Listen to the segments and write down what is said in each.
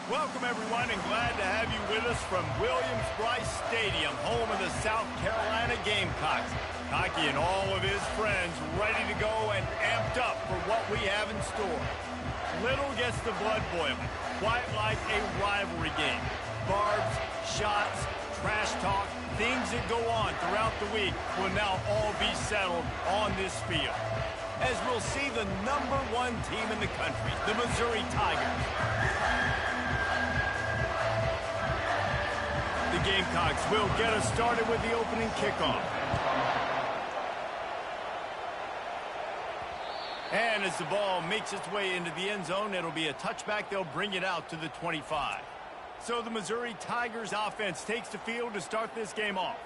Welcome, everyone, and glad to have you with us from Williams-Brice Stadium, home of the South Carolina Gamecocks. Hockey and all of his friends ready to go and amped up for what we have in store. Little gets the blood boiling, quite like a rivalry game. Barbs, shots, trash talk, things that go on throughout the week will now all be settled on this field. As we'll see the #1 team in the country, the Missouri Tigers. The Gamecocks will get us started with the opening kickoff. And as the ball makes its way into the end zone, it'll be a touchback. They'll bring it out to the 25. So the Missouri Tigers offense takes the field to start this game off.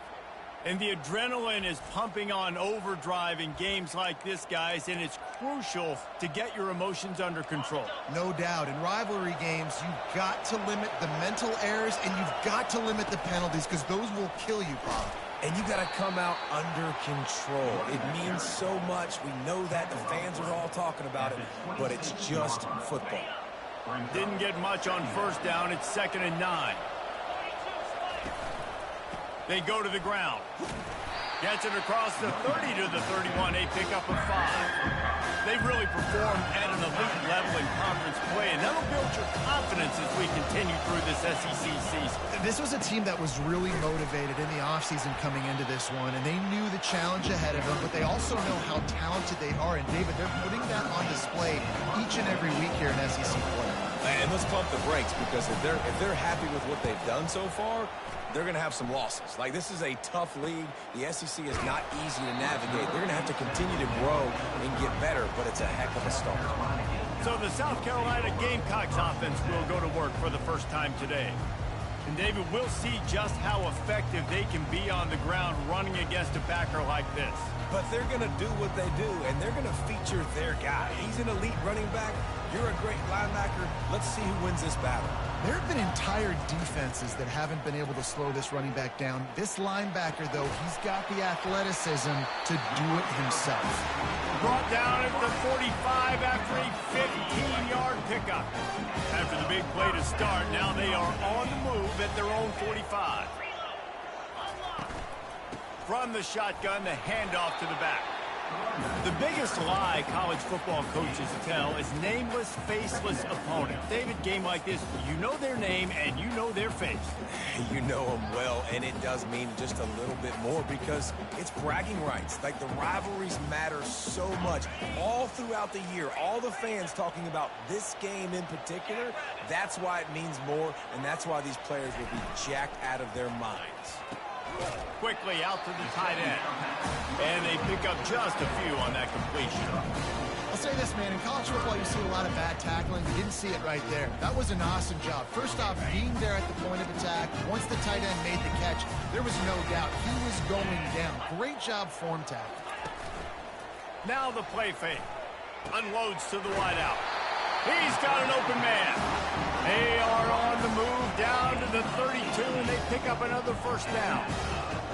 And the adrenaline is pumping on overdrive in games like this, guys, and it's crucial to get your emotions under control. No doubt. In rivalry games, you've got to limit the mental errors, and you've got to limit the penalties because those will kill you, Bob. And you got to come out under control. It means so much. We know that. The fans are all talking about it, but it's just football. Didn't get much on first down. It's 2nd and 9. They go to the ground. Gets it across the 30 to the 31. A pickup of 5. They've really performed at an elite level in conference play, and that'll build your confidence as we continue through this SEC season. This was a team that was really motivated in the offseason coming into this one, and they knew the challenge ahead of them, but they also know how talented they are. And, David, they're putting that on display each and every week here in SEC play. And let's pump the brakes, because if they're happy with what they've done so far, they're going to have some losses. Like, this is a tough league. The SEC is not easy to navigate. They're going to have to continue to grow and get better, but it's a heck of a start. So the South Carolina Gamecocks offense will go to work for the first time today. And, David, we'll see just how effective they can be on the ground running against a backer like this. But they're going to do what they do, and they're going to feature their guy. He's an elite running back. You're a great linebacker. Let's see who wins this battle. There have been entire defenses that haven't been able to slow this running back down. This linebacker, though, he's got the athleticism to do it himself. Brought down at the 45 after a 15-yard pickup. After the big play to start, now they are on the move at their own 45. From the shotgun, the handoff to the back. The biggest lie college football coaches tell is nameless, faceless opponents. David, game like this, you know their name and you know their face. You know them well, and it does mean just a little bit more because it's bragging rights. Like, the rivalries matter so much all throughout the year. All the fans talking about this game in particular, that's why it means more, and that's why these players will be jacked out of their minds. Quickly out to the tight end. And they pick up just a few on that completion. I'll say this, man. In college football, you see a lot of bad tackling. You didn't see it right there. That was an awesome job. First off, being there at the point of attack. Once the tight end made the catch, there was no doubt he was going down. Great job form tackle. Now the play fake. Unloads to the wideout. He's got an open man. They are on the move down to the 32, and they pick up another first down.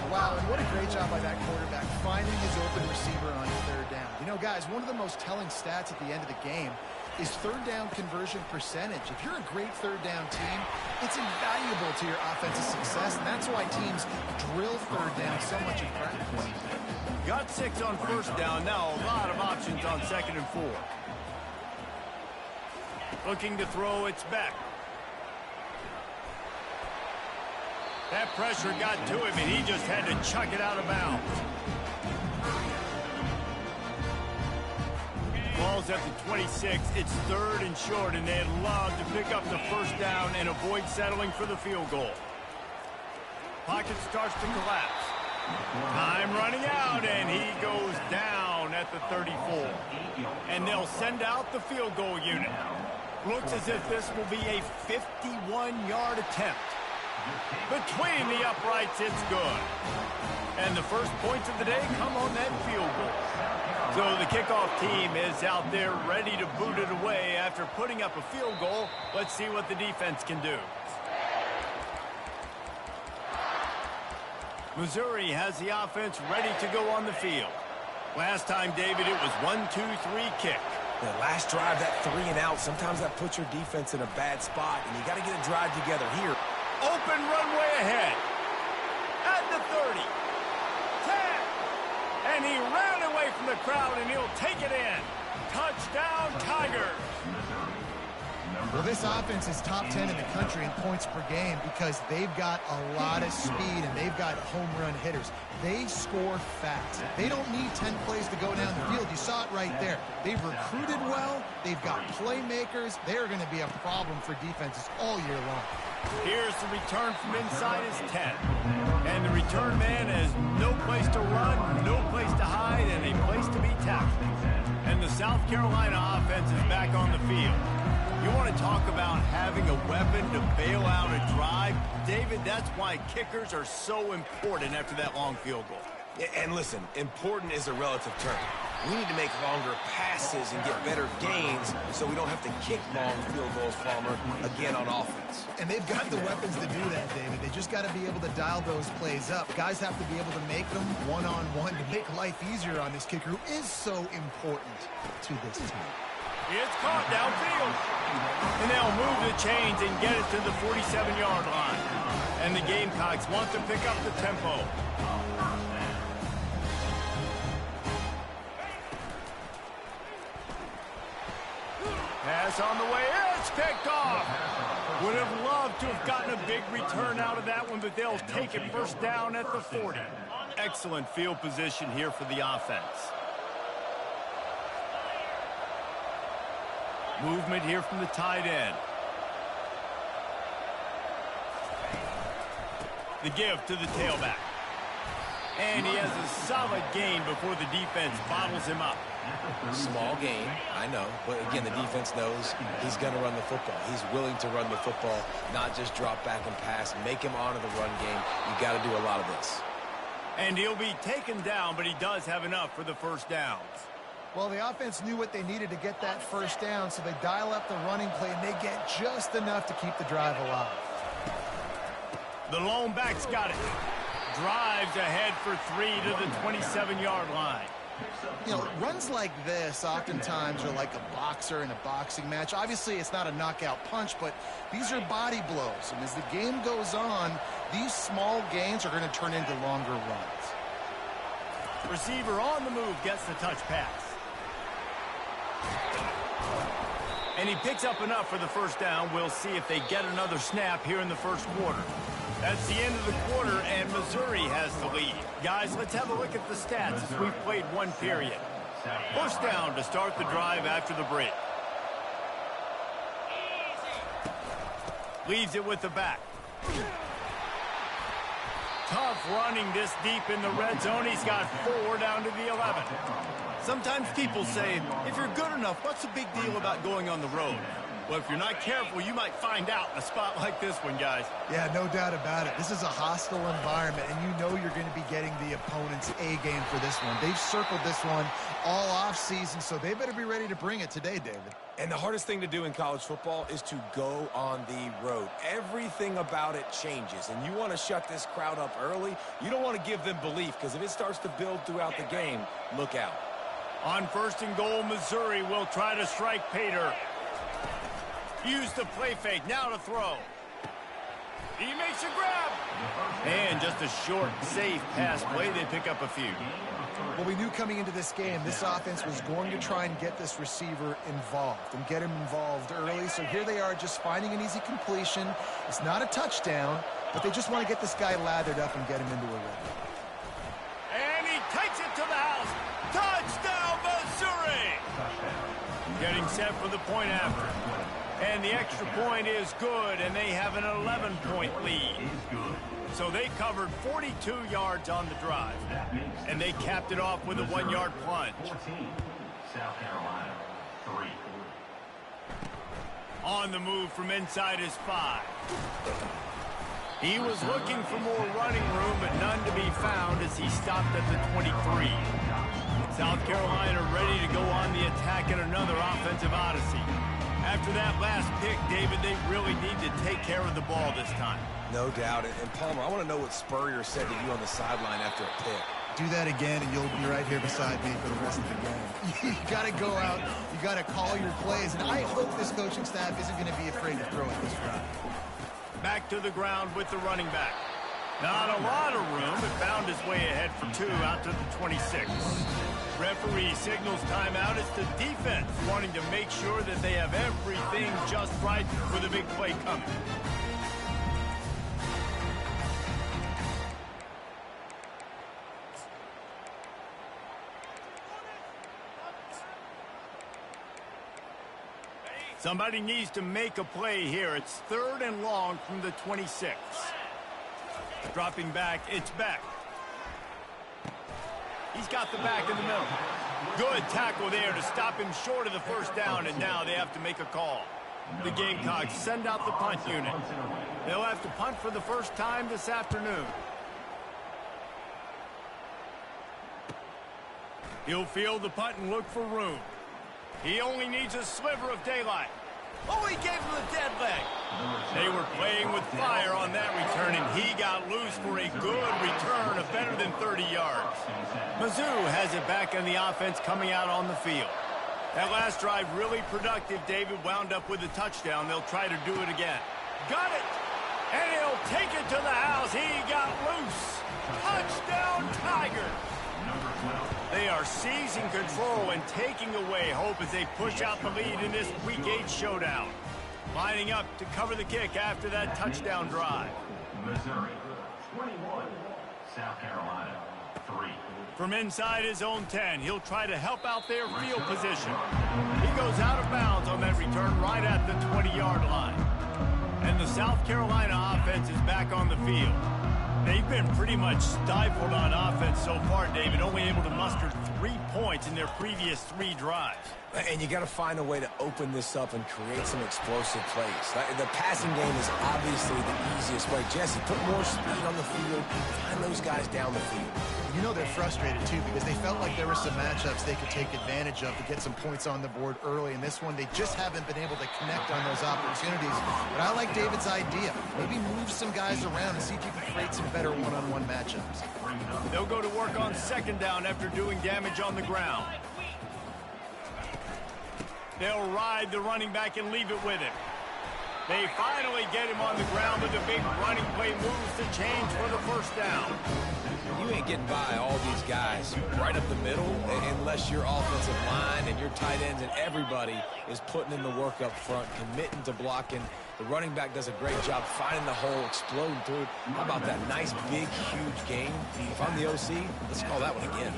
Wow, and what a great job by that quarterback, finding his open receiver on third down. You know, guys, one of the most telling stats at the end of the game is third down conversion percentage. If you're a great third down team, it's invaluable to your offensive success, and that's why teams drill third down so much in practice. Got 6 on first down. Now a lot of options on 2nd and 4. Looking to throw, it's back. That pressure got to him, and he just had to chuck it out of bounds. Ball's at the 26. It's 3rd and short, and they'd love to pick up the first down and avoid settling for the field goal. Pocket starts to collapse. Time running out, and he goes down at the 34. And they'll send out the field goal unit. Looks as if this will be a 51-yard attempt. Between the uprights, it's good. And the first points of the day come on that field goal. So the kickoff team is out there ready to boot it away after putting up a field goal. Let's see what the defense can do. Missouri has the offense ready to go on the field. Last time, David, it was 1-2-3 kick. The last drive, that 3 and out, sometimes that puts your defense in a bad spot, and you got to get a drive together here. Open runway ahead. At the 30. 10. And he ran away from the crowd, and he'll take it in. Touchdown, Tigers. Well, this offense is top 10 in the country in points per game because they've got a lot of speed and they've got home run hitters. They score fast. They don't need 10 plays to go down the field. You saw it right there. They've recruited well. They've got playmakers. They're going to be a problem for defenses all year long. Here's the return from inside his 10. And the return man has no place to run, no place to hide, and a place to be tackled. And the South Carolina offense is back on the field. You want to talk about having a weapon to bail out a drive? David, that's why kickers are so important after that long field goal. And listen, important is a relative term. We need to make longer passes and get better gains so we don't have to kick long field goals, Palmer, again on offense. And they've got the weapons to do that, David. They just got to be able to dial those plays up. Guys have to be able to make them one-on-one to make life easier on this kicker who is so important to this team. It's caught downfield. And they'll move the chains and get it to the 47-yard line. And the Gamecocks want to pick up the tempo. Pass on the way. It's picked off. Would have loved to have gotten a big return out of that one, but they'll take it first down at the 40. Excellent field position here for the offense. Movement here from the tight end. The give to the tailback. And he has a solid gain before the defense bottles him up. Small gain, I know. But again, the defense knows he's going to run the football. He's willing to run the football, not just drop back and pass. Make him honor the run game. You got to do a lot of this. And he'll be taken down, but he does have enough for the first downs. Well, the offense knew what they needed to get that first down, so they dial up the running play, and they get just enough to keep the drive alive. The lone back's got it. Drives ahead for 3 to the 27-yard line. You know, runs like this oftentimes are like a boxer in a boxing match. Obviously, it's not a knockout punch, but these are body blows. And as the game goes on, these small gains are going to turn into longer runs. Receiver on the move gets the touch pass. And he picks up enough for the first down. We'll see if they get another snap here in the first quarter. That's the end of the quarter, and Missouri has the lead. Guys, let's have a look at the stats as we've played one period. First down to start the drive after the break. Leaves it with the back. Tough running this deep in the red zone. He's got 4 down to the 11. Sometimes people say, if you're good enough, what's the big deal about going on the road? Well, if you're not careful, you might find out in a spot like this one, guys. Yeah, no doubt about it. This is a hostile environment, and you know you're going to be getting the opponent's A game for this one. They've circled this one all offseason, so they better be ready to bring it today, David. And the hardest thing to do in college football is to go on the road. Everything about it changes, and you want to shut this crowd up early. You don't want to give them belief, because if it starts to build throughout the game, look out. On first and goal, Missouri will try to strike Pater. Use the play fake, now to throw. He makes a grab. And just a short, safe pass play. They pick up a few. Well, we knew coming into this game, this offense was going to try and get this receiver involved and get him involved early. So here they are just finding an easy completion. It's not a touchdown, but they just want to get this guy lathered up and get him into a run. And he takes it to the house. Touchdown, Missouri! Getting set for the point after. And the extra point is good, and they have an 11-point lead. So they covered 42 yards on the drive, and they capped it off with a 1-yard plunge. South Carolina, 3. On the move from inside his 5. He was looking for more running room, but none to be found as he stopped at the 23. South Carolina ready to go on the attack in another offensive odyssey. After that last pick, David, they really need to take care of the ball this time. No doubt. And Palmer, I want to know what Spurrier said to you on the sideline after a pick. Do that again, and you'll be right here beside me for the rest of the game. You got to go out. You got to call your plays. And I hope this coaching staff isn't going to be afraid to throw it this drive. Back to the ground with the running back. Not a lot of room, but found his way ahead for 2 out to the 26. Referee signals timeout. It's the defense wanting to make sure that they have everything just right for the big play coming. Somebody needs to make a play here. It's 3rd and long from the 26. Dropping back, it's Beck. He's got the back in the middle. Good tackle there to stop him short of the first down, and now they have to make a call. The Gamecocks send out the punt unit. They'll have to punt for the first time this afternoon. He'll field the punt and look for room. He only needs a sliver of daylight. Oh, he gave him the dead leg. They were playing with fire on that return, and he got loose for a good return of better than 30 yards. Mizzou has it back in the offense coming out on the field. That last drive really productive. David wound up with a touchdown. They'll try to do it again. Got it! And he'll take it to the house. He got loose. Touchdown, Tiger! They are seizing control and taking away hope as they push out the lead in this Week 8 showdown. Lining up to cover the kick after that touchdown drive. Missouri, 21. South Carolina, 3. From inside his own 10, he'll try to help out their field position. He goes out of bounds on that return right at the 20-yard line. And the South Carolina offense is back on the field. They've been pretty much stifled on offense so far, David, only able to muster 3 points in their previous 3 drives. And you got to find a way to open this up and create some explosive plays. The passing game is obviously the easiest way. Jesse, put more speed on the field, find those guys down the field. You know they're frustrated, too, because they felt like there were some matchups they could take advantage of to get some points on the board early. In this one, they just haven't been able to connect on those opportunities. But I like David's idea. Maybe move some guys around and see if you can create some better one-on-one matchups. They'll go to work on 2nd down after doing damage on the ground. They'll ride the running back and leave it with him. They finally get him on the ground with a big running play moves to change for the first down. You ain't getting by all these guys right up the middle unless your offensive line and your tight ends and everybody is putting in the work up front, committing to blocking. The running back does a great job finding the hole, exploding through it. How about that nice, big, huge game? If I'm the OC, let's call that one again.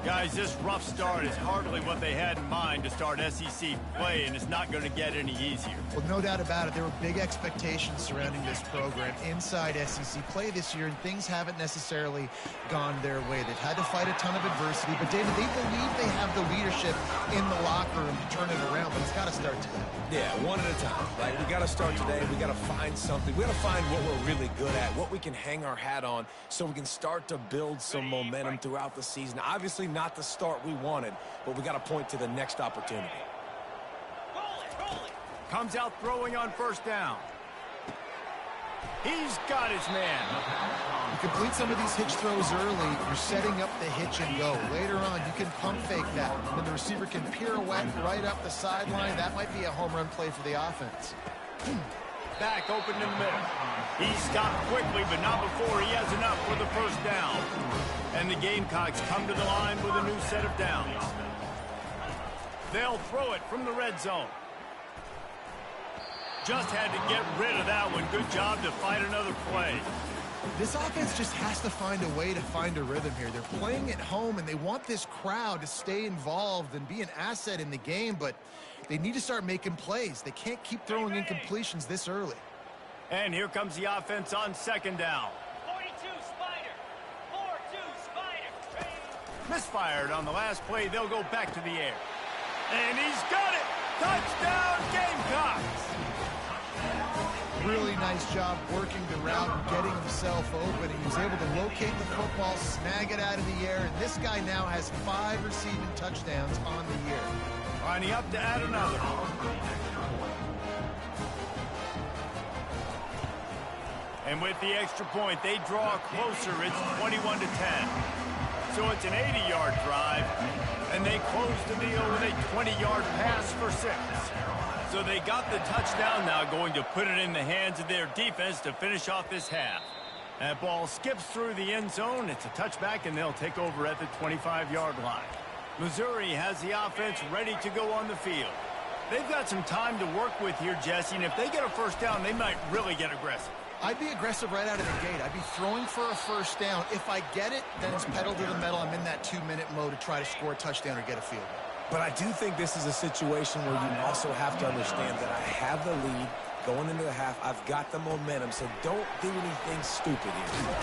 Guys, this rough start is hardly what they had in mind to start SEC play, and it's not going to get any easier. Well, no doubt about it. There were big expectations surrounding this program inside SEC play this year, and things haven't necessarily gone their way. They've had to fight a ton of adversity, but David, they believe they have the leadership in the locker room to turn it around, but it's got to start today. Yeah, one at a time, right? We got to start today. We got to find something. We got to find what we're really good at, what we can hang our hat on, so we can start to build some momentum throughout the season. Obviously, not the start we wanted, but we got to point to the next opportunity. Comes out throwing on 1st down. He's got his man. You complete some of these hitch throws early, you're setting up the hitch and go. Later on, you can pump fake that. Then the receiver can pirouette right up the sideline. That might be a home run play for the offense. Back open in the middle. He stopped quickly, but not before he has enough for the 1st down. And the Gamecocks come to the line with a new set of downs. They'll throw it from the red zone. Just had to get rid of that one. Good job to fight another play. This offense just has to find a way to find a rhythm here. They're playing at home, and they want this crowd to stay involved and be an asset in the game, but they need to start making plays. They can't keep throwing incompletions this early. And here comes the offense on 2nd down. 42 Spider. 4-2 Spider. Misfired on the last play. They'll go back to the air. And he's got it. Touchdown, Gamecocks. Really nice job working the route and getting himself open. He was able to locate the football, snag it out of the air, and this guy now has 5 receiving touchdowns on the year. Lining up to add another. And with the extra point, they draw closer. It's 21-10. So it's an 80-yard drive, and they close the deal with a 20-yard pass for 6. So they got the touchdown, now going to put it in the hands of their defense to finish off this half. That ball skips through the end zone. It's a touchback, and they'll take over at the 25-yard line. Missouri has the offense ready to go on the field. They've got some time to work with here, Jesse, and if they get a first down, they might really get aggressive. I'd be aggressive right out of the gate. I'd be throwing for a first down. If I get it, then it's pedal to the metal. I'm in that 2-minute mode to try to score a touchdown or get a field goal. But I do think this is a situation where you also have to understand that I have the lead going into the half. I've got the momentum, so don't do anything stupid here.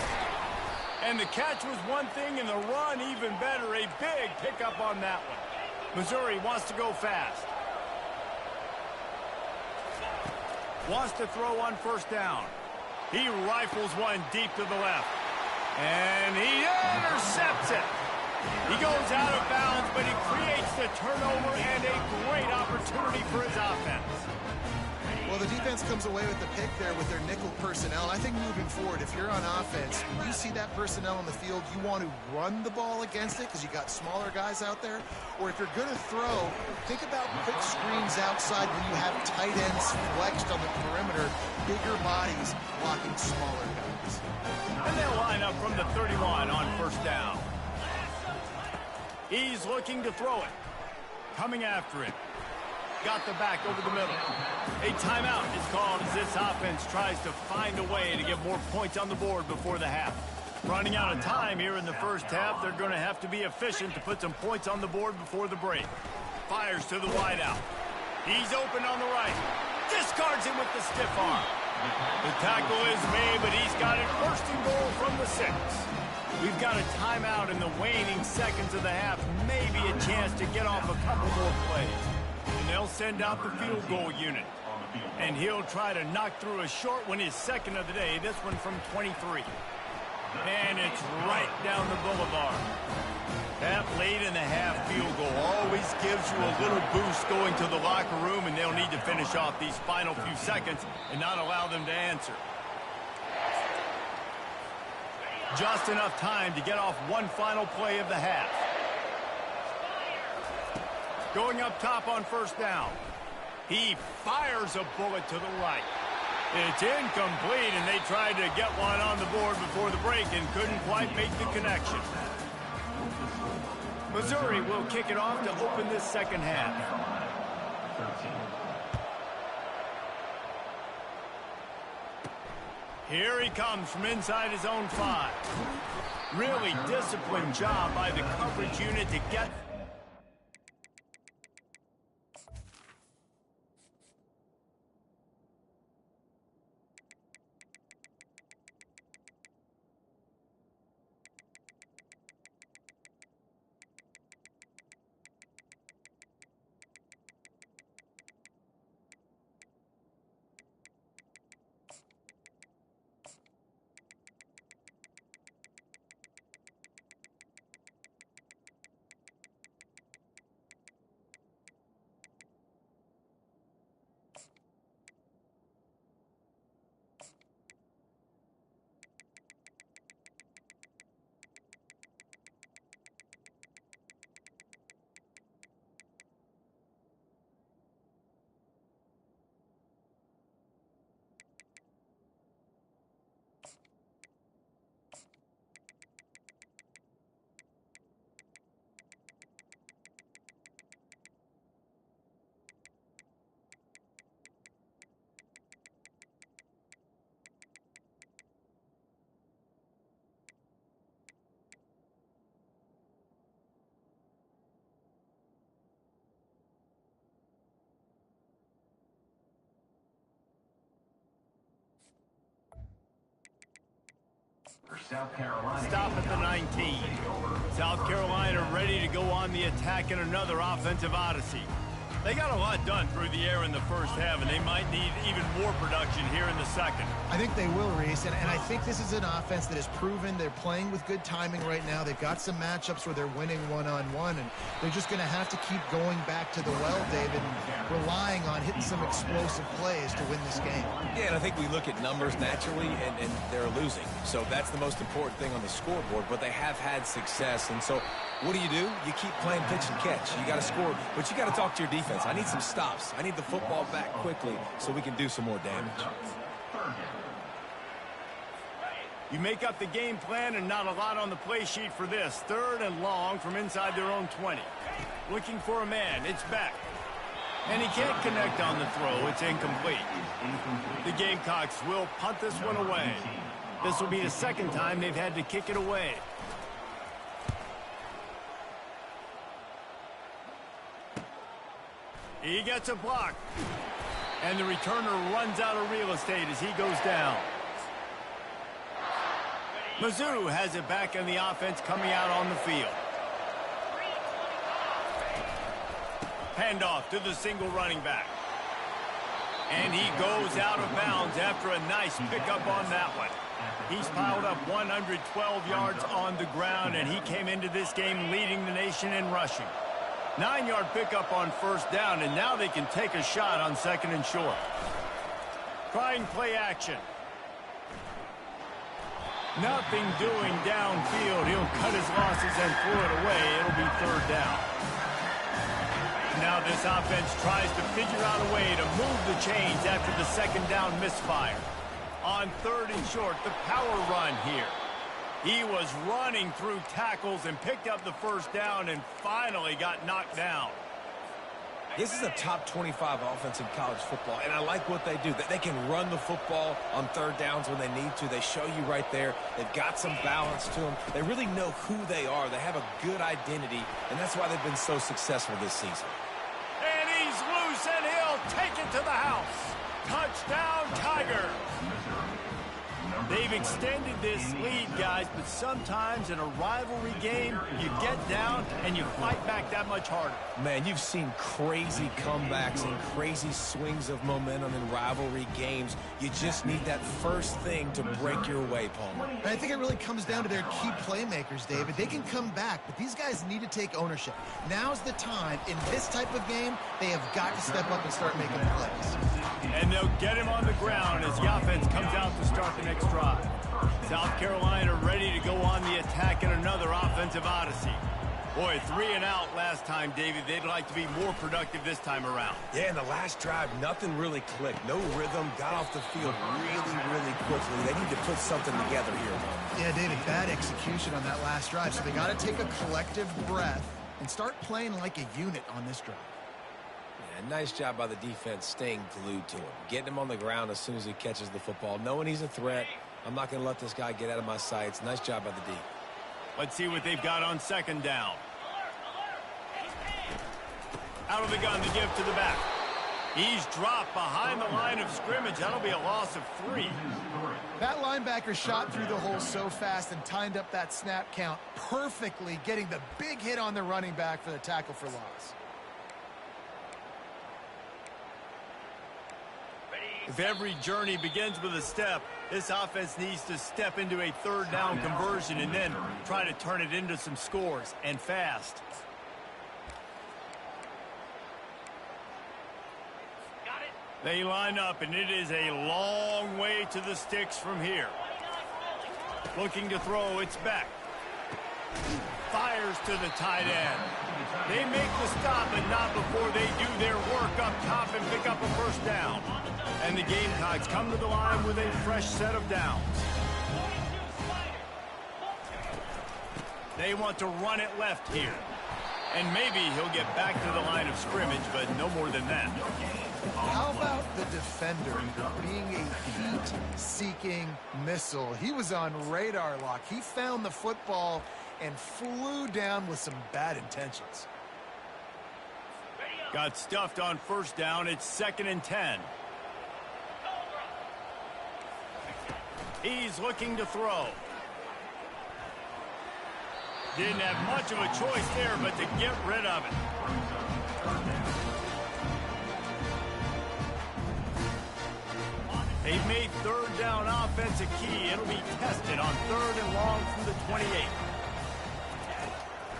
And the catch was one thing, and the run even better. A big pickup on that one. Missouri wants to go fast. Wants to throw on first down. He rifles one deep to the left. And he intercepts it. He goes out of bounds, but he creates the turnover and a great opportunity for his offense. Well, the defense comes away with the pick there with their nickel personnel. I think moving forward, if you're on offense, you see that personnel on the field, you want to run the ball against it because you got smaller guys out there. Or if you're going to throw, think about quick screens outside when you have tight ends flexed on the perimeter, bigger bodies blocking smaller guys. And they'll line up from the 31 on first down. He's looking to throw it. Coming after it. Got the back over the middle. A timeout is called as this offense tries to find a way to get more points on the board before the half. Running out of time here in the first half, they're going to have to be efficient to put some points on the board before the break. Fires to the wideout. He's open on the right. Discards him with the stiff arm. The tackle is made, but he's got it first and goal from the 6. We've got a timeout in the waning seconds of the half. Maybe a chance to get off a couple more plays. And they'll send out the field goal unit. And he'll try to knock through a short one, his second of the day, this one from 23. And it's right down the boulevard. That late in the half field goal always gives you a little boost going to the locker room, and they'll need to finish off these final few seconds and not allow them to answer. Just enough time to get off one final play of the half. Going up top on first down. He fires a bullet to the right. It's incomplete, and they tried to get one on the board before the break and couldn't quite make the connection. Missouri will kick it off to open this second half. Here he comes from inside his own 5. Really disciplined job by the coverage unit to get... South Carolina. Stop at the 19. South Carolina ready to go on the attack in another offensive odyssey. They got a lot done through the air in the first half, and they might need even more production here in the second. I think they will, Reese, and I think this is an offense that has proven they're playing with good timing right now. They've got some matchups where they're winning one-on-one, and they're just going to have to keep going back to the well, David, and relying on hitting some explosive plays to win this game. Yeah, and I think we look at numbers naturally, and they're losing. So that's the most important thing on the scoreboard, but they have had success. And so what do? You keep playing pitch and catch. You got to score, but you got to talk to your defense. I need some stops. I need the football back quickly so we can do some more damage. You make up the game plan and not a lot on the play sheet for this. 3rd and long from inside their own 20. Looking for a man. It's back. And he can't connect on the throw. It's incomplete. The Gamecocks will punt this one away. This will be the second time they've had to kick it away. He gets a block. And the returner runs out of real estate as he goes down. Mizzou has it back in the offense coming out on the field. Handoff to the single running back. And he goes out of bounds after a nice pickup on that one. He's piled up 112 yards on the ground, and he came into this game leading the nation in rushing. 9-yard pickup on first down, and now they can take a shot on 2nd and short. Trying play action. Nothing doing downfield. He'll cut his losses and throw it away. It'll be 3rd down. Now this offense tries to figure out a way to move the chains after the 2nd down misfire. On 3rd and short, the power run here. He was running through tackles and picked up the first down and finally got knocked down. This is a top 25 offense in college football, and I like what they do. They can run the football on 3rd downs when they need to. They show you right there. They've got some balance to them. They really know who they are. They have a good identity, and that's why they've been so successful this season. And he's loose, and he'll take it to the house. Touchdown, Tigers. They've extended this lead, guys, but sometimes in a rivalry game, you get down and you fight back that much harder. Man, you've seen crazy comebacks and crazy swings of momentum in rivalry games. You just need that first thing to break your way, Palmer. And I think it really comes down to their key playmakers, David. They can come back, but these guys need to take ownership. Now's the time. In this type of game, they have got to step up and start making plays. And they'll get him on the ground as the offense comes out to start the next drive. South Carolina ready to go on the attack in another offensive odyssey. Boy, 3 and out last time, David. They'd like to be more productive this time around. Yeah, in the last drive, nothing really clicked. No rhythm, got off the field really quickly. They need to put something together here. Yeah, David, bad execution on that last drive. So they got to take a collective breath and start playing like a unit on this drive. Yeah, nice job by the defense staying glued to him. Getting him on the ground as soon as he catches the football. Knowing he's a threat. I'm not going to let this guy get out of my sights. Nice job by the D. Let's see what they've got on 2nd down. Out of the gun to give to the back. He's dropped behind the line of scrimmage. That'll be a loss of 3. That linebacker shot through the hole so fast and timed up that snap count perfectly, getting the big hit on the running back for the tackle for loss. If every journey begins with a step, this offense needs to step into a 3rd down conversion and then try to turn it into some scores, and fast. Got it. They line up, and it is a long way to the sticks from here. Looking to throw, it's back. Fires to the tight end. They make the stop, but not before they do their work up top and pick up a first down. And the Gamecocks come to the line with a fresh set of downs. They want to run it left here. And maybe he'll get back to the line of scrimmage, but no more than that. How about the defender being a heat-seeking missile? He was on radar lock. He found the football and flew down with some bad intentions. Got stuffed on first down. It's 2nd and 10. He's looking to throw. Didn't have much of a choice there, but to get rid of it. They've made third down offense a key. It'll be tested on 3rd and long from the 28.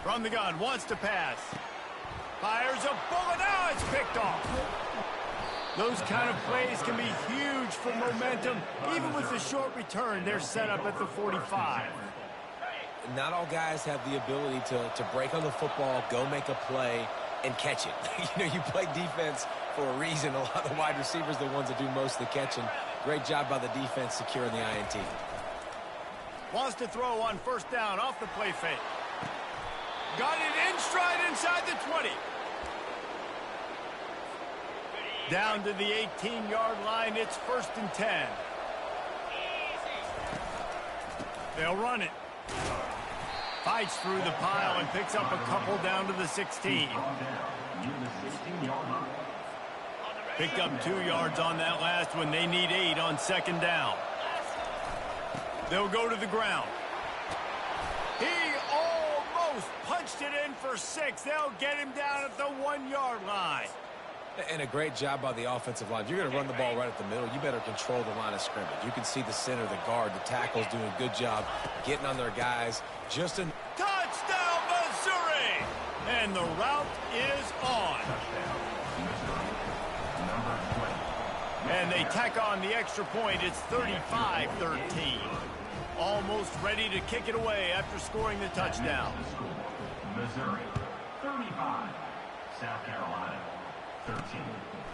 From the gun, wants to pass. Fires a bullet. Now it's picked off. Those kind of plays can be huge for momentum. Even with the short return, they're set up at the 45. Not all guys have the ability to break on the football, go make a play, and catch it. You play defense for a reason. A lot of the wide receivers are the ones that do most of the catching. Great job by the defense securing the INT. Wants to throw on 1st down off the play fake. Got it in stride inside the 20. Down to the 18-yard line. It's 1st and 10. They'll run it. Fights through the pile and picks up a couple down to the 16. Picked up 2 yards on that last one. They need 8 on 2nd down. They'll go to the ground. He almost punched it in for 6. They'll get him down at the 1-yard line. And a great job by the offensive line. If you're going to run the ball right at the middle, you better control the line of scrimmage. You can see the center, the guard, the tackles doing a good job getting on their guys. Just a touchdown, Missouri! And the route is on. And they tack on the extra point. It's 35-13. Almost ready to kick it away after scoring the touchdown. Missouri, 35. South Carolina, 13.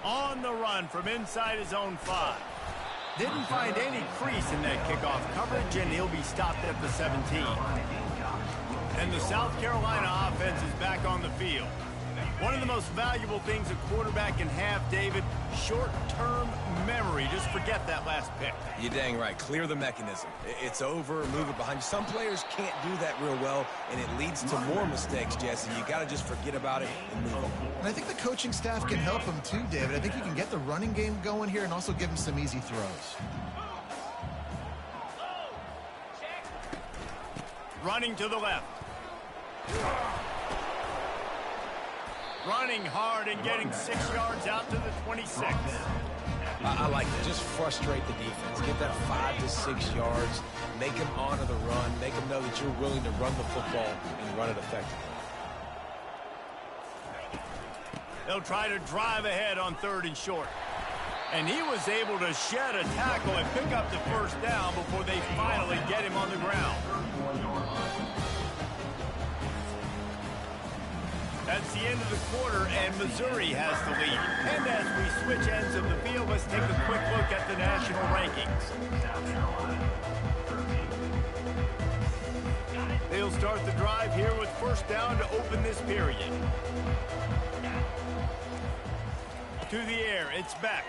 On the run from inside his own 5. Didn't find any crease in that kickoff coverage, and he'll be stopped at the 17. And the South Carolina offense is back on the field. One of the most valuable things a quarterback can have, David, short-term memory. Just forget that last pick. You're dang right. Clear the mechanism. It's over, move it behind you. Some players can't do that real well, and it leads to more mistakes, Jesse. You got to just forget about it and move on. And I think the coaching staff can help him too, David. I think you can get the running game going here and also give him some easy throws. Running to the left. Running hard and getting 6 yards out to the 26. I like it. Just frustrate the defense. Get that 5 to 6 yards. Make them honor the run. Make them know that you're willing to run the football and run it effectively. They'll try to drive ahead on 3rd and short. And he was able to shed a tackle and pick up the 1st down before they finally get him on the ground. That's the end of the quarter, and Missouri has the lead. And as we switch ends of the field, let's take a quick look at the national rankings. They'll start the drive here with 1st down to open this period. To the air, it's back.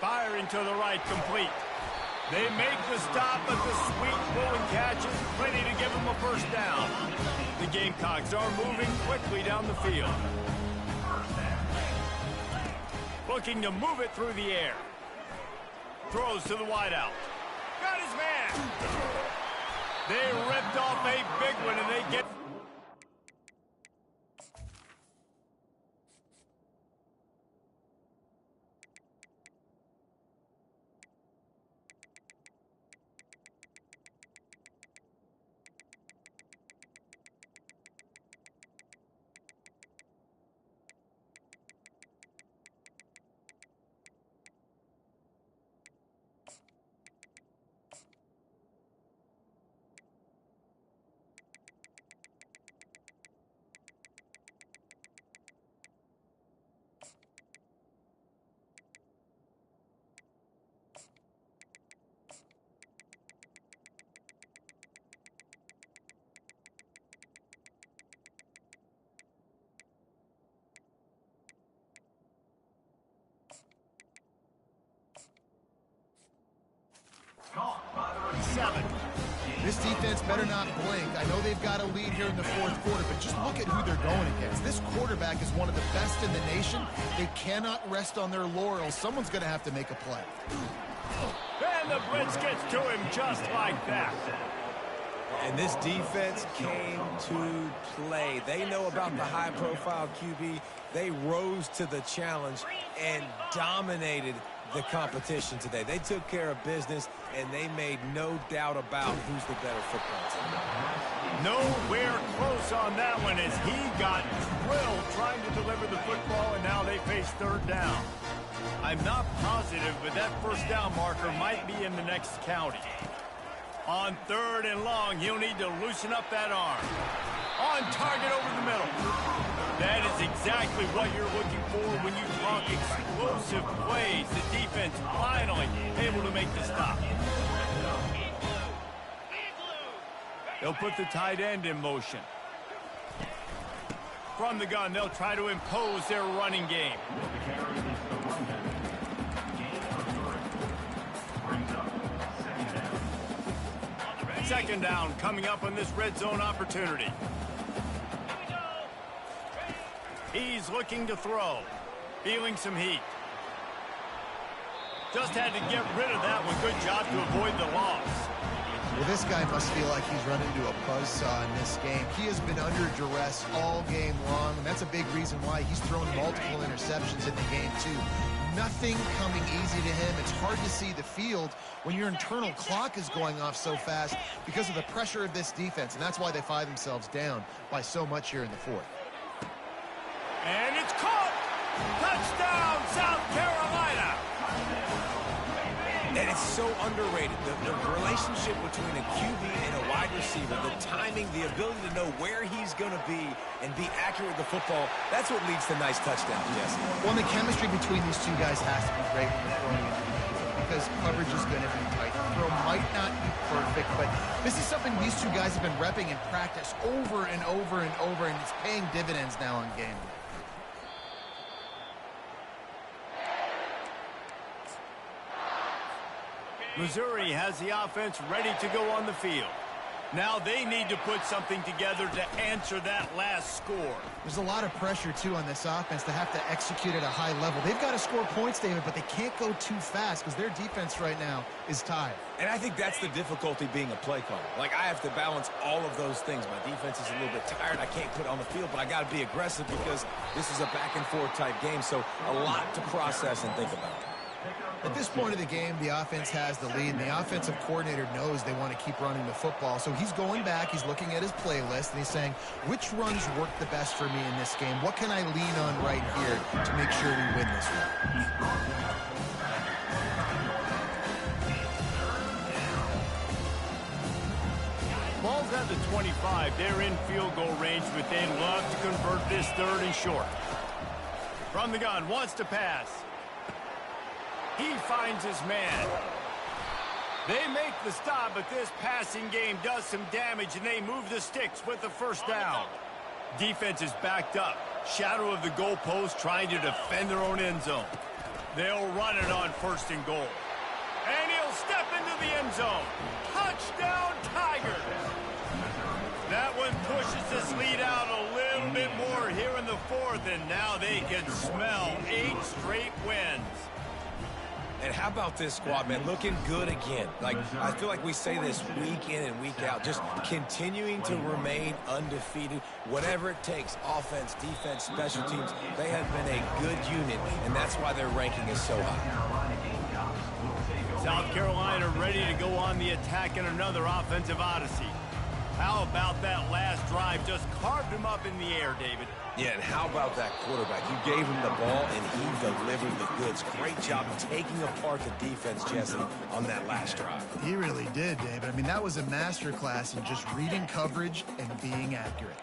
Firing to the right, complete. They make the stop, but the sweet pulling catch is plenty to give them a 1st down. The Gamecocks are moving quickly down the field. Looking to move it through the air. Throws to the wideout. Got his man. They ripped off a big one, and they get... This defense better not blink. I know they've got a lead here in the 4th quarter, but just look at who they're going against. This quarterback is one of the best in the nation. They cannot rest on their laurels. Someone's going to have to make a play. And the blitz gets to him just like that. And this defense came to play. They know about the high-profile QB. They rose to the challenge and dominated the competition today. They took care of business, and they made no doubt about who's the better football team. Nowhere close on that one as he got drilled trying to deliver the football, and now they face third down. I'm not positive, but that first down marker might be in the next county. On third and long, he'll need to loosen up that arm. On target over the middle. That is exactly what you're looking for when you talk explosive plays. The defense finally able to make the stop. They'll put the tight end in motion. From the gun, they'll try to impose their running game. Second down coming up on this red zone opportunity. He's looking to throw. Feeling some heat. Just had to get rid of that one. Good job to avoid the loss. Well, this guy must feel like he's run into a buzzsaw in this game. He has been under duress all game long, and that's a big reason why he's thrown multiple interceptions in the game, too. Nothing coming easy to him. It's hard to see the field when your internal clock is going off so fast because of the pressure of this defense, and that's why they find themselves down by so much here in the fourth. And it's caught! Touchdown, South Carolina! And it's so underrated. The relationship between a QB and a wide receiver, the timing, the ability to know where he's going to be and be accurate with the football, that's what leads to nice touchdowns, Jesse. Well, the chemistry between these two guys has to be great when they're throwing into the field because coverage is going to be tight. The throw might not be perfect, but this is something these two guys have been repping in practice over and over and over, and it's paying dividends now in game. Missouri has the offense ready to go on the field. Now they need to put something together to answer that last score. There's a lot of pressure, too, on this offense to have to execute at a high level. They've got to score points, David, but they can't go too fast because their defense right now is tired. And I think that's the difficulty being a play caller. Like, I have to balance all of those things. My defense is a little bit tired. I can't put it on the field, but I got to be aggressive because this is a back-and-forth type game, so a lot to process and think about. At this point of the game, the offense has the lead, and the offensive coordinator knows they want to keep running the football. So he's going back, he's looking at his playlist, and he's saying, which runs work the best for me in this game? What can I lean on right here to make sure we win this one? Ball's at the 25. They're in field goal range, but they'd love to convert this third and short. From the gun, wants to pass. He finds his man. They make the stop, but this passing game does some damage, and they move the sticks with the first down. Defense is backed up. Shadow of the goalpost trying to defend their own end zone. They'll run it on first and goal. And he'll step into the end zone. Touchdown, Tigers! That one pushes this lead out a little bit more here in the fourth, and now they can smell 8 straight wins. And how about this squad, man? Looking good again. Like, I feel like we say this week in and week out, just continuing to remain undefeated. Whatever it takes, offense, defense, special teams, they have been a good unit, and that's why their ranking is so high. South Carolina ready to go on the attack in another offensive odyssey. How about that last drive? Just carved him up in the air, David. Yeah, and how about that quarterback? You gave him the ball, and he delivered the goods. Great job taking apart the defense, Jesse, on that last drive. He really did, David. I mean, that was a masterclass in just reading coverage and being accurate.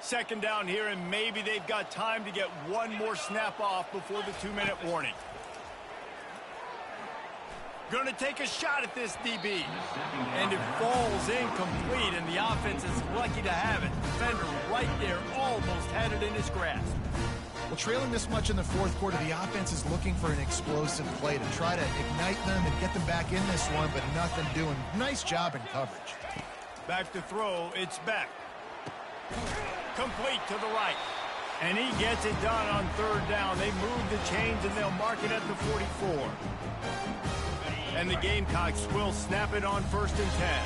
Second down here, and maybe they've got time to get one more snap off before the 2-minute warning. Going to take a shot at this DB. And it falls incomplete, and the offense is lucky to have it. Defender right there almost had it in his grasp. Well, trailing this much in the fourth quarter, the offense is looking for an explosive play to try to ignite them and get them back in this one, but nothing doing. Nice job in coverage. Back to throw, it's back. Complete to the right. And he gets it done on third down. They move the chains, and they'll mark it at the 44. And the Gamecocks will snap it on 1st and 10.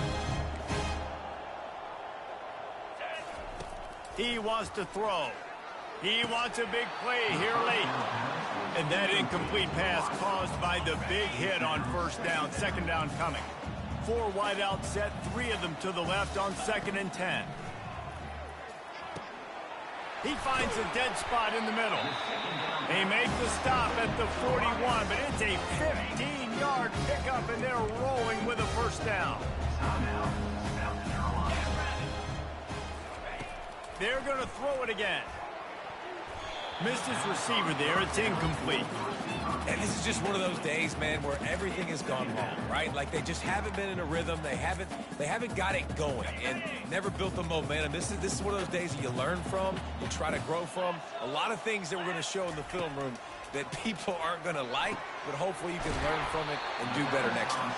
He wants to throw. He wants a big play here late. And that incomplete pass caused by the big hit on first down, second down coming. 4 wide out set, 3 of them to the left on 2nd and 10. He finds a dead spot in the middle. They make the stop at the 41, but it's a 15-yard pickup, and they're rolling with a first down. They're going to throw it again. Missed his receiver there. It's incomplete. And this is just one of those days, man, where everything has gone wrong, right? Like they just haven't been in a rhythm. They haven't got it going and never built the momentum. This is one of those days that you learn from, you try to grow from. A lot of things that we're going to show in the film room that people aren't going to like, but hopefully you can learn from it and do better next time.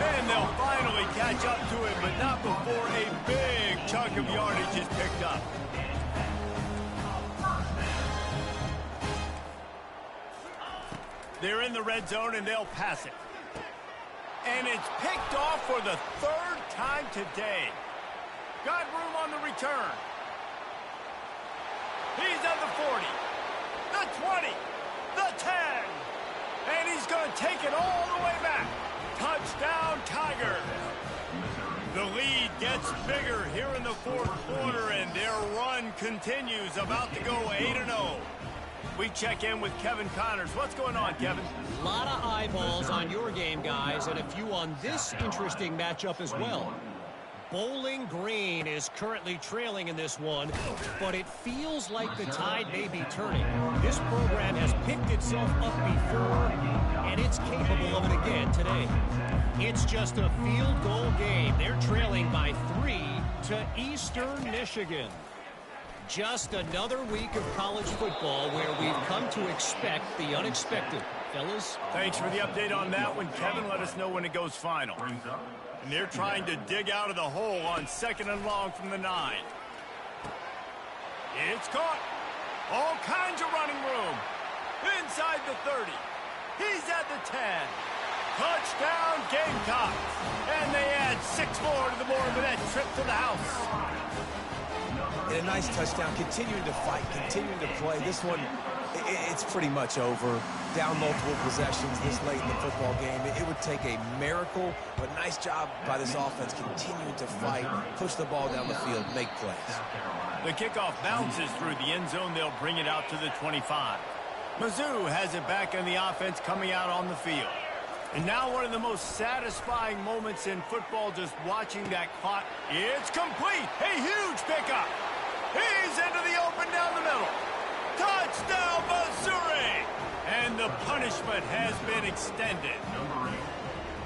And they'll finally catch up to it, but not before a big chunk of yardage is picked up. They're in the red zone, and they'll pass it. And it's picked off for the 3rd time today. Got room on the return. He's at the 40, the 20, the 10. And he's going to take it all the way back. Touchdown, Tigers. The lead gets bigger here in the 4th quarter, and their run continues, about to go 8-0. We check in with Kevin Connors. What's going on, Kevin? A lot of eyeballs on your game, guys, and a few on this interesting matchup as well. Bowling Green is currently trailing in this one, but it feels like the tide may be turning. This program has picked itself up before, and it's capable of it again today. It's just a field goal game. They're trailing by 3 to Eastern Michigan. Just another week of college football where we've come to expect the unexpected. Fellas? Thanks for the update on that one, Kevin. Let us know when it goes final. And they're trying to dig out of the hole on 2nd and long from the 9. It's caught. All kinds of running room. Inside the 30. He's at the 10. Touchdown, Gamecocks. And they add 6 more to the board with that trip to the house. And a nice touchdown, continuing to fight, continuing to play. This one, it's pretty much over. Down multiple possessions this late in the football game. It would take a miracle, but nice job by this offense continuing to fight, push the ball down the field, make plays. The kickoff bounces through the end zone. They'll bring it out to the 25. Mizzou has it back on the offense coming out on the field. And now one of the most satisfying moments in football, just watching that clock. It's complete. A huge pickup. He's into the open down the middle. Touchdown, Missouri! And the punishment has been extended.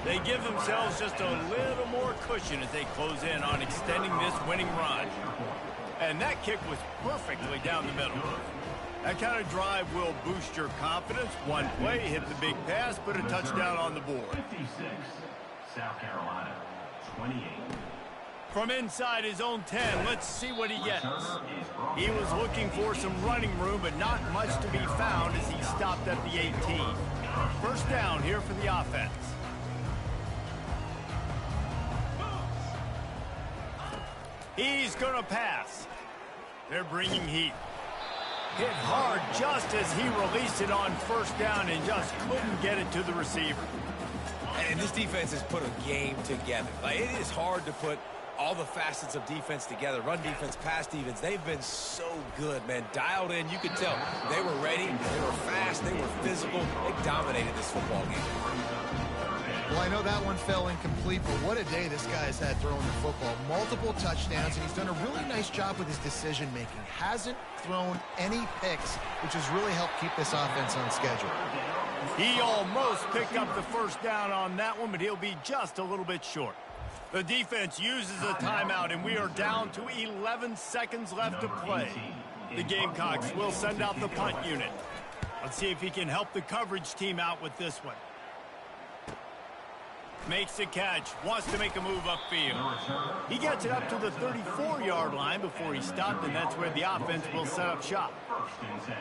They give themselves just a little more cushion as they close in on extending this winning run. And that kick was perfectly down the middle. That kind of drive will boost your confidence. One play, hit the big pass, put a touchdown on the board. 56, South Carolina, 28. From inside his own 10, let's see what he gets. He was looking for some running room, but not much to be found as he stopped at the 18. First down here for the offense. He's going to pass. They're bringing heat. Hit hard just as he released it on first down and just couldn't get it to the receiver. And this defense has put a game together. Like, it is hard to put all the facets of defense together. Run defense, pass defense. They've been so good, man. Dialed in. You could tell they were ready. They were fast. They were physical. They dominated this football game. Well, I know that one fell incomplete, but what a day this guy has had throwing the football. Multiple touchdowns, and he's done a really nice job with his decision-making. Hasn't thrown any picks, which has really helped keep this offense on schedule. He almost picked up the first down on that one, but he'll be just a little bit short. The defense uses a timeout, and we are down to 11 seconds left to play. The Gamecocks will send out the punt unit. Let's see if he can help the coverage team out with this one. Makes the catch, wants to make a move upfield. He gets it up to the 34-yard line before he stopped, and that's where the offense will set up shop. First and 10.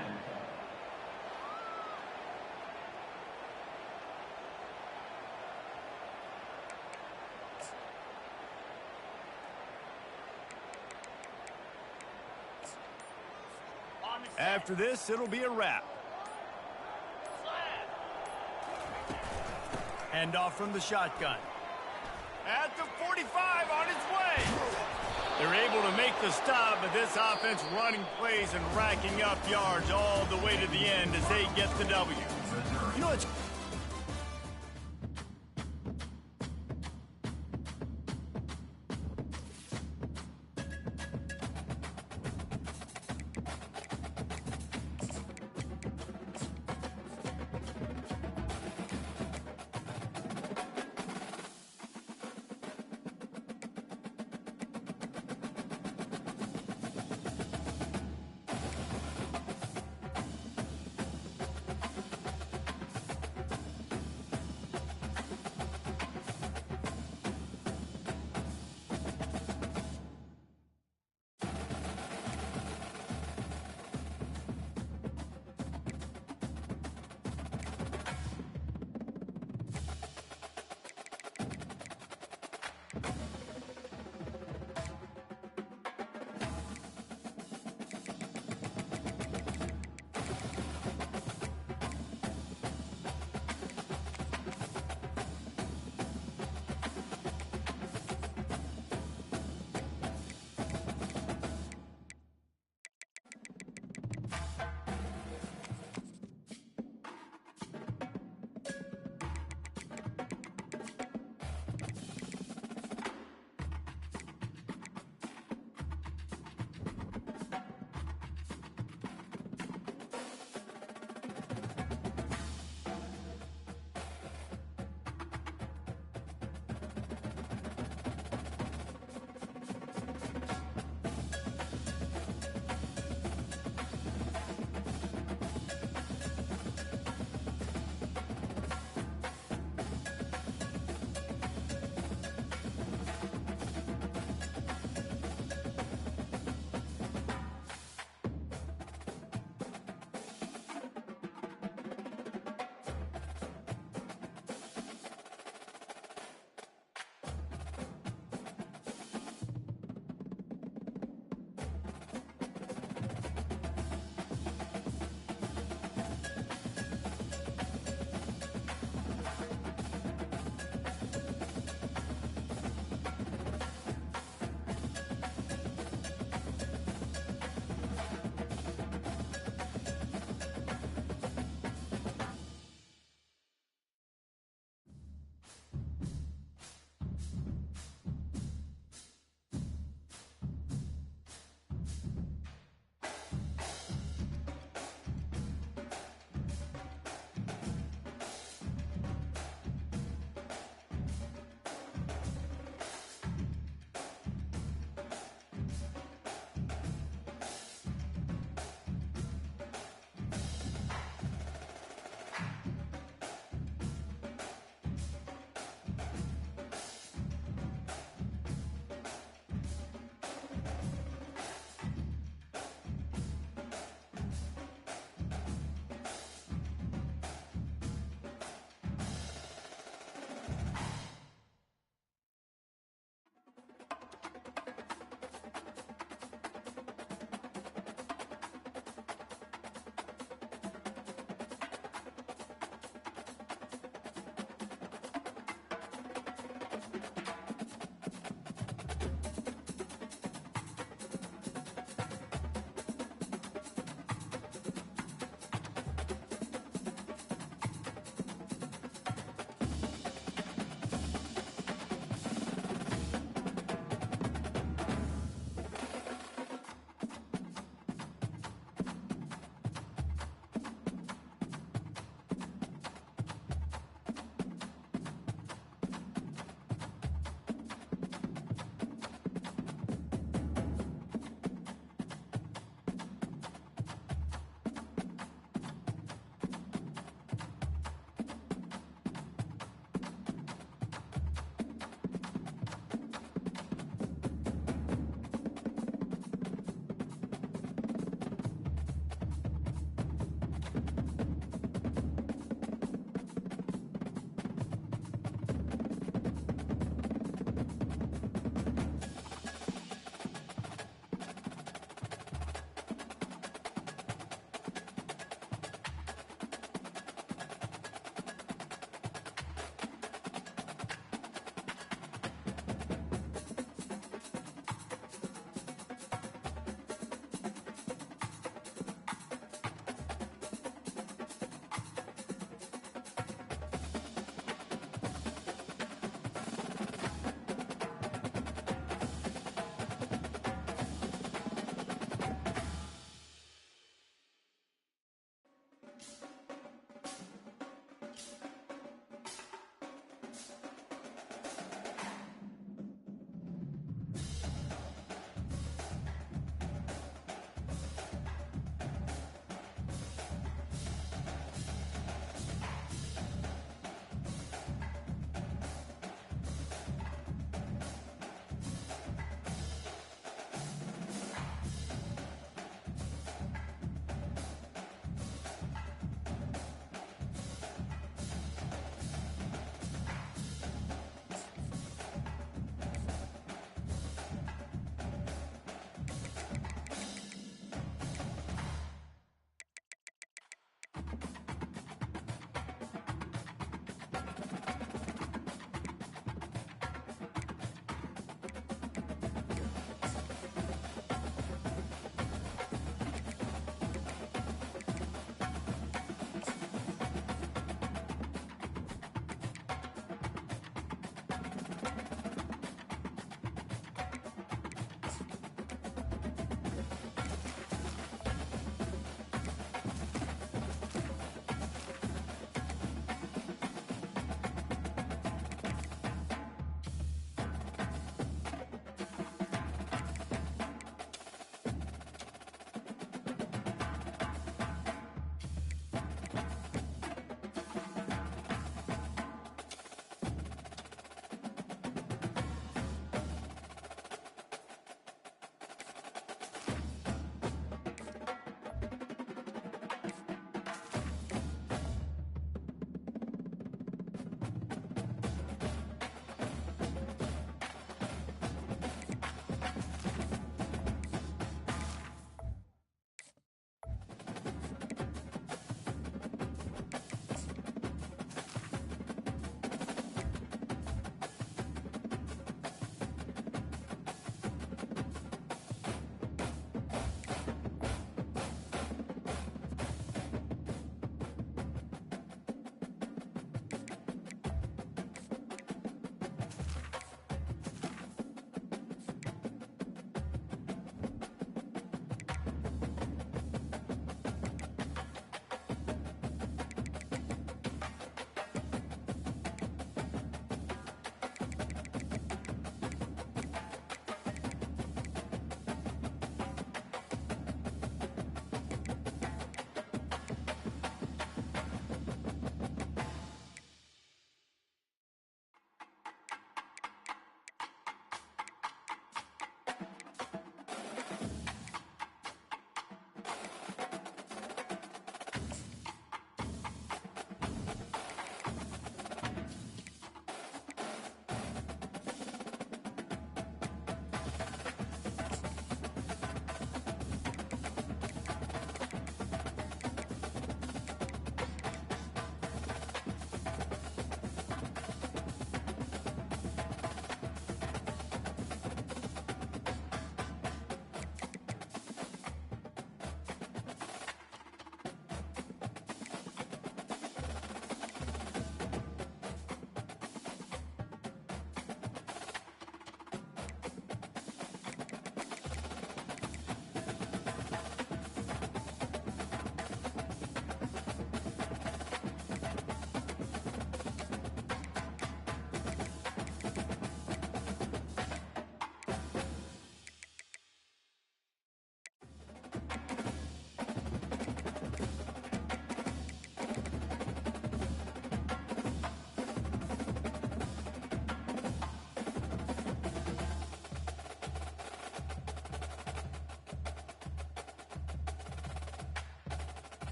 After this, it'll be a wrap. Handoff from the shotgun. At the 45, on its way. They're able to make the stop, but this offense running plays and racking up yards all the way to the end as they get the W. You know, it's